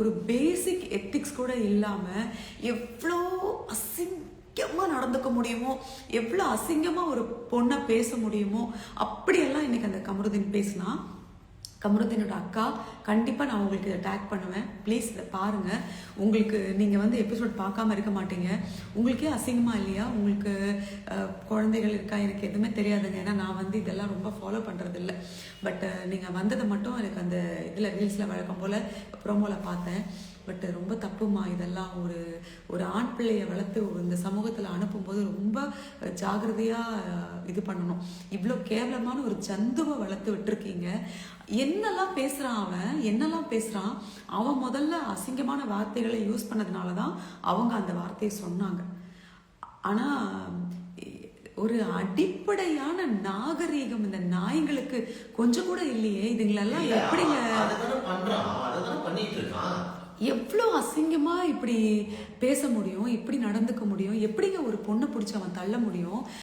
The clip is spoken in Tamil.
ஒரு பேசிக் எத்திக்ஸ் கூட இல்லாமல் எவ்வளோ அசிங்கமாக நடந்துக்க முடியுமோ, எவ்வளோ அசிங்கமாக ஒரு பொண்ணை பேச முடியுமோ அப்படியெல்லாம் இன்னைக்கு அந்த கமருதீன் பேசினா. கமருதீனோட அக்கா கண்டிப்பாக நான் உங்களுக்கு இதை டேக் பண்ணுவேன். ப்ளீஸ் இதை பாருங்கள். உங்களுக்கு நீங்கள் எபிசோட் பார்க்காம இருக்க மாட்டீங்க. உங்களுக்கே அசிங்கமாக இல்லையா? உங்களுக்கு குழந்தைகள் இருக்கா? எனக்கு எதுவுமே தெரியாதுங்க. ஏன்னா நான் இதெல்லாம் ரொம்ப ஃபாலோ பண்ணுறது இல்லை. பட் நீங்கள் வந்ததை மட்டும் எனக்கு அந்த இதில் ரீல்ஸில் வழக்கம் போல் ப்ரோமோவில் பார்த்தேன். பட் ரொம்ப தப்புமா இதெல்லாம். ஒரு ஆண் பிள்ளையை வளர்த்து இந்த சமூகத்தில் அனுப்பும்போது ரொம்ப ஜாகிரதையாக இது பண்ணணும். இவ்வளோ கேவலமான ஒரு ஜந்துவை வளர்த்து விட்டுருக்கீங்க. என்னெல்லாம் பேசுகிறான் என்னெல்லாம் பேசுகிறான். அவன் முதல்ல அசிங்கமான வார்த்தைகளை யூஸ் பண்ணதுனால தான் அவங்க அந்த வார்த்தையை சொன்னாங்க. ஆனால் ஒரு அடிப்படையான நாகரீகம் இந்த நாய்களுக்கு கொஞ்சம் கூட இல்லையே. இதுங்களெல்லாம் எப்படிங்க எவ்வளோ அசிங்கமாக இப்படி பேச முடியும், இப்படி நடந்துக்க முடியும், எப்படிங்க ஒரு பொண்ணை பிடிச்சி அவன் தள்ள முடியும்?